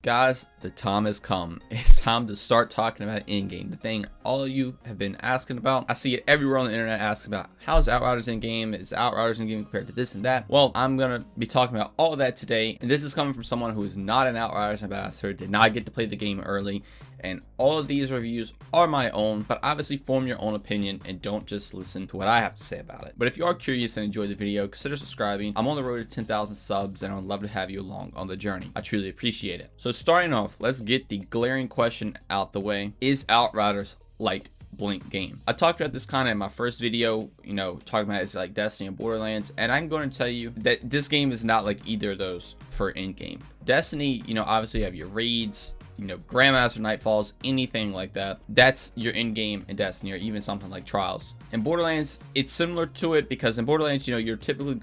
Guys, the time has come. It's time to start talking about Endgame, the thing all of you have been asking about. I see it everywhere on the internet asking about how's Outriders Endgame, is Outriders Endgame compared to this and that. Well, I'm gonna be talking about all of that today, and this is coming from someone who is not an Outriders ambassador, did not get to play the game early, and all of these reviews are my own, but obviously form your own opinion and don't just listen to what I have to say about it. But if you are curious and enjoy the video, consider subscribing. I'm on the road to 10,000 subs and I would love to have you along on the journey. I truly appreciate it. So starting off, let's get the glaring question out the way. Is Outriders like Blink game? I talked about this kind of in my first video, talking about it's like Destiny and Borderlands, and I'm going to tell you that this game is not like either of those for Endgame. Destiny, obviously you have your raids, Grandmaster Nightfalls, anything like that. That's your end game in Destiny, or even something like Trials. In Borderlands, it's similar to it because in Borderlands, you're typically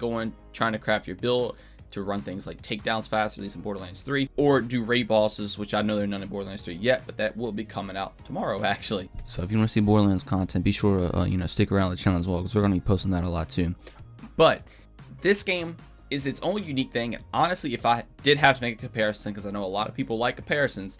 trying to craft your build to run things like takedowns faster, at least in Borderlands 3, or do raid bosses, which I know they're none in Borderlands 3 yet, but that will be coming out tomorrow, actually. So if you want to see Borderlands content, be sure to, stick around the channel as well, because we're going to be posting that a lot too. But this game is its own unique thing, and honestly, if I did have to make a comparison, because I know a lot of people like comparisons,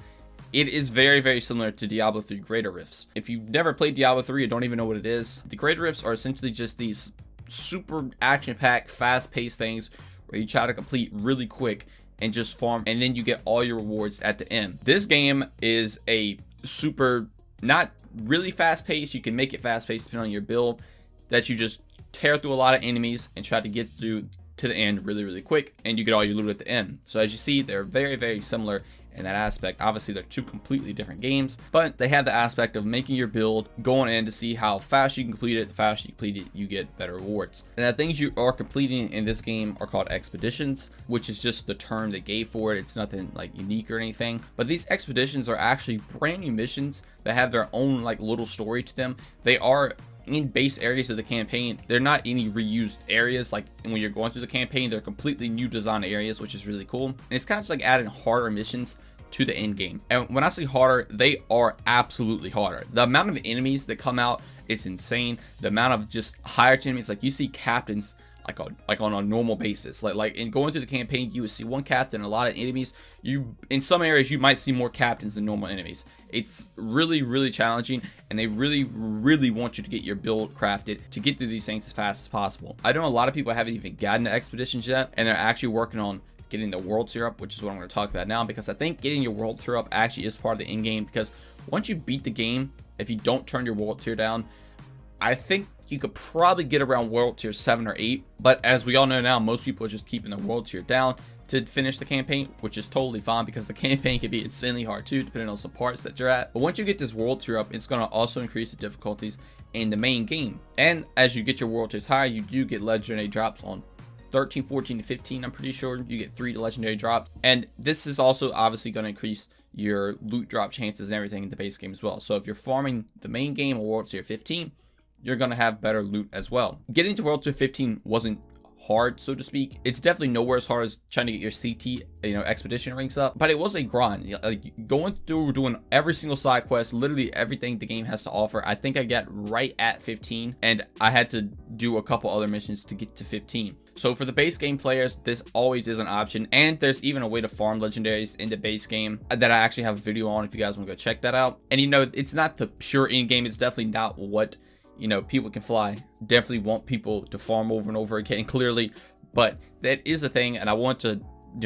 it is very, very similar to Diablo 3 Greater Rifts. If you've never played Diablo 3 or don't even know what it is, the Greater Rifts are essentially just these super action-packed, fast-paced things where you try to complete really quick and just farm, and then you get all your rewards at the end. This game is a super, not really fast-paced, you can make it fast-paced depending on your build, that you just tear through a lot of enemies and try to get through to the end really, really quick, and you get all your loot at the end. So as you see, they're very, very similar in that aspect. Obviously they're two completely different games, but they have the aspect of making your build, going in to see how fast you can complete it. The faster you complete it, you get better rewards. And the things you are completing in this game are called expeditions, which is just the term they gave for it. It's nothing like unique or anything, but these expeditions are actually brand new missions that have their own like little story to them. They are in base areas of the campaign. They're not any reused areas. Like when you're going through the campaign, they're completely new design areas, which is really cool. And it's kind of just like adding harder missions to the end game. And when I say harder, they are absolutely harder. The amount of enemies that come out is insane. The amount of just higher enemies, like you see captains like on a normal basis, like in going through the campaign, you would see one captain, a lot of enemies. In some areas you might see more captains than normal enemies. It's really, really challenging, and they really, really want you to get your build crafted to get through these things as fast as possible. I know a lot of people haven't even gotten to expeditions yet, and they're actually working on getting the world tier up, which is what I'm going to talk about now, because I think getting your world tier up actually is part of the end game, because once you beat the game, if you don't turn your world tier down, I think you could probably get around world tier 7 or 8, but as we all know now, most people are just keeping the world tier down to finish the campaign, which is totally fine, because the campaign can be insanely hard too, depending on some parts that you're at. But once you get this world tier up, it's going to also increase the difficulties in the main game. And as you get your world tiers higher, you do get legendary drops on 13, 14, and 15. I'm pretty sure you get 3 legendary drops, and this is also obviously going to increase your loot drop chances and everything in the base game as well. So if you're farming the main game or world tier 15, you're going to have better loot as well. Getting to world tier 15 wasn't hard, so to speak. It's definitely nowhere as hard as trying to get your CT, expedition ranks up, but it was a grind. Like going through doing every single side quest, literally everything the game has to offer. I think I got right at 15, and I had to do a couple other missions to get to 15. So for the base game players, this always is an option, and there's even a way to farm legendaries in the base game that I actually have a video on if you guys want to go check that out. And it's not the pure in game. It's definitely not what people can fly. Definitely want people to farm over and over again, clearly, but that is a thing, and I want to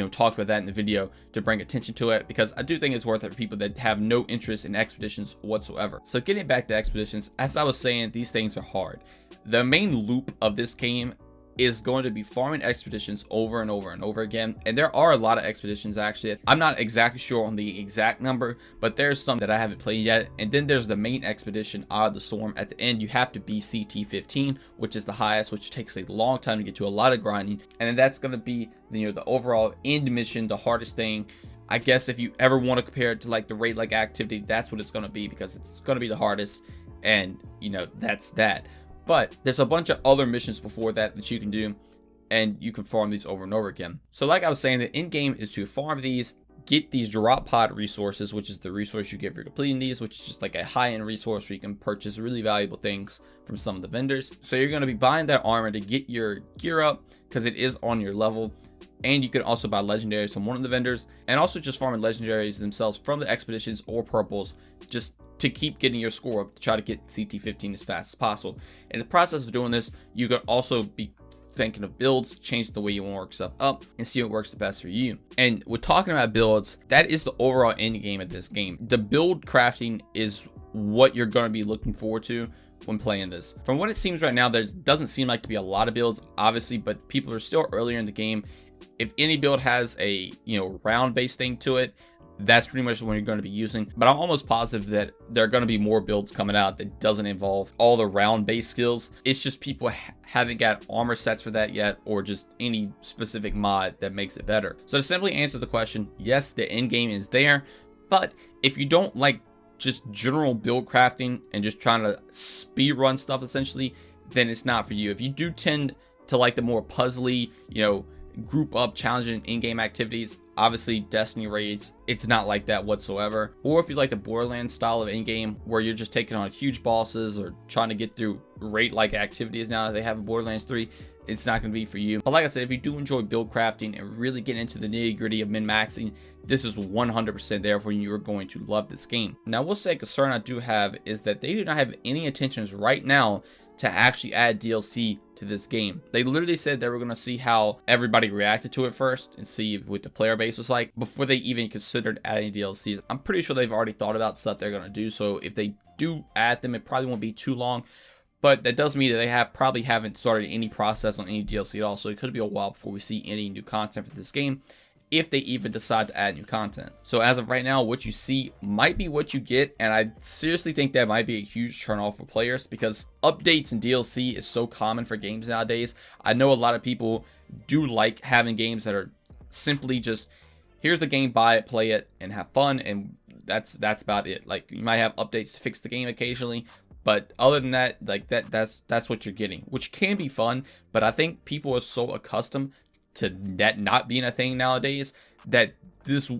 talk about that in the video to bring attention to it, because I do think it's worth it for people that have no interest in expeditions whatsoever. So getting back to expeditions, as I was saying, these things are hard. The main loop of this game is going to be farming expeditions over and over and over again, and there are a lot of expeditions actually. I'm not exactly sure on the exact number, but there's some that I haven't played yet. And then there's the main expedition, Eye of the Storm. At the end you have to be CT 15, which is the highest, which takes a long time to get to, a lot of grinding, and then that's going to be the overall end mission, the hardest thing. I guess if you ever want to compare it to like the raid like activity, that's what it's going to be, because it's going to be the hardest, and that's that. But there's a bunch of other missions before that you can do, and you can farm these over and over again. So like I was saying, the end game is to farm these, get these drop pod resources, which is the resource you get for completing these, which is just like a high-end resource where you can purchase really valuable things from some of the vendors. So you're going to be buying that armor to get your gear up, because it is on your level. and you can also buy legendaries from one of the vendors, and also just farming legendaries themselves from the expeditions or purples, just to keep getting your score up to try to get CT15 as fast as possible. In the process of doing this, you could also be thinking of builds, change the way you want to work stuff up, and see what works the best for you. And we're talking about builds, that is the overall end game of this game. The build crafting is what you're going to be looking forward to when playing this. From what it seems right now, there doesn't seem like to be a lot of builds, obviously, but people are still earlier in the game. If any build has a, round based thing to it, that's pretty much the one you're going to be using. But I'm almost positive that there are going to be more builds coming out that doesn't involve all the round based skills. It's just people haven't got armor sets for that yet, or just any specific mod that makes it better. So to simply answer the question, yes, the end game is there, but if you don't like just general build crafting and just trying to speed run stuff essentially, then it's not for you. If you do tend to like the more puzzly, group up challenging in-game activities, obviously Destiny raids, it's not like that whatsoever. Or if you like the Borderlands style of in-game where you're just taking on huge bosses or trying to get through raid-like activities now that they have in Borderlands 3, it's not going to be for you. But like I said, if you do enjoy build crafting and really get into the nitty-gritty of min-maxing, this is 100% there for you. You're going to love this game. Now, we'll say a concern I do have is that they do not have any intentions right now to actually add DLC to this game. They literally said they were going to see how everybody reacted to it first and see what the player base was like before they even considered adding DLCs. I'm pretty sure they've already thought about stuff they're going to do, so if they do add them, it probably won't be too long. But that does mean that they probably haven't started any process on any DLC at all, so it could be a while before we see any new content for this game, if they even decide to add new content. So as of right now, what you see might be what you get, and I seriously think that might be a huge turnoff for players, because updates and DLC is so common for games nowadays. I know a lot of people do like having games that are simply just, here's the game, buy it, play it, and have fun, and that's about it. Like, you might have updates to fix the game occasionally, but other than that, like that's what you're getting, which can be fun. But I think people are so accustomed to that not being a thing nowadays that this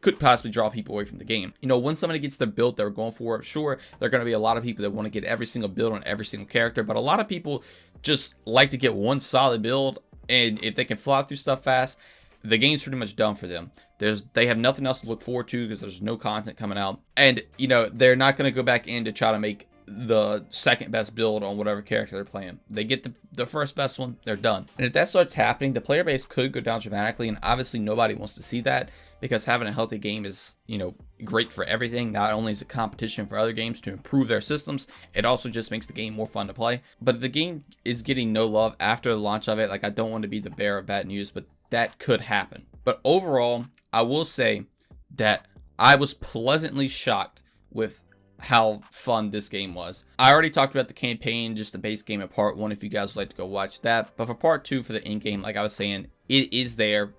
could possibly draw people away from the game. When somebody gets the build they're going for, sure, there are going to be a lot of people that want to get every single build on every single character, but a lot of people just like to get one solid build, and if they can fly through stuff fast, the game's pretty much done for them. They have nothing else to look forward to because there's no content coming out, and they're not going to go back in to try to make the second best build on whatever character they're playing. They get the first best one, they're done. And if that starts happening, the player base could go down dramatically, and obviously nobody wants to see that, because having a healthy game is, great for everything. Not only is it competition for other games to improve their systems, it also just makes the game more fun to play. But if the game is getting no love after the launch of it, like, I don't want to be the bearer of bad news, but that could happen. But overall, I will say that I was pleasantly shocked with how fun this game was. I already talked about the campaign, just the base game in part 1, if you guys would like to go watch that. But for part 2, for the end game, like I was saying, it is there.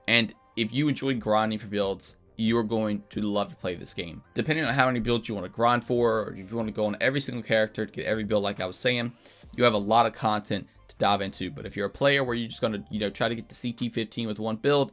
And if you enjoy grinding for builds, you are going to love to play this game. Depending on how many builds you want to grind for, or if you want to go on every single character to get every build, like I was saying, you have a lot of content to dive into. But if you're a player where you're just going to, try to get the CT15 with one build,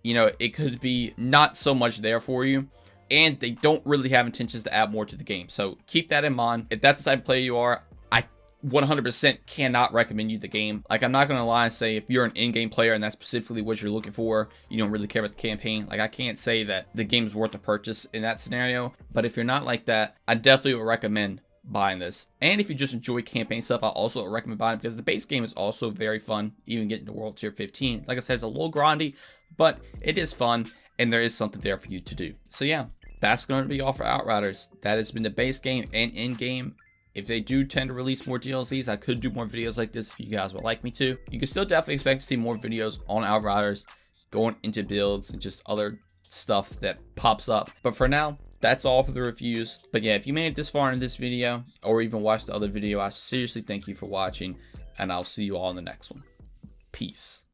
it could be not so much there for you. And they don't really have intentions to add more to the game. So keep that in mind. If that's the type of player you are, I 100% cannot recommend you the game. Like, I'm not going to lie and say if you're an in-game player and that's specifically what you're looking for, you don't really care about the campaign. Like, I can't say that the game is worth the purchase in that scenario. But if you're not like that, I definitely would recommend buying this. And if you just enjoy campaign stuff, I also recommend buying it, because the base game is also very fun, even getting to World Tier 15. Like I said, it's a little grindy, but it is fun, and there is something there for you to do. So yeah, that's going to be all for Outriders. That has been the base game and end game. If they do tend to release more DLCs, I could do more videos like this if you guys would like me to. You can still definitely expect to see more videos on Outriders, going into builds and just other stuff that pops up. But for now, that's all for the reviews. But yeah, if you made it this far in this video, or even watched the other video, I seriously thank you for watching, and I'll see you all in the next one. Peace.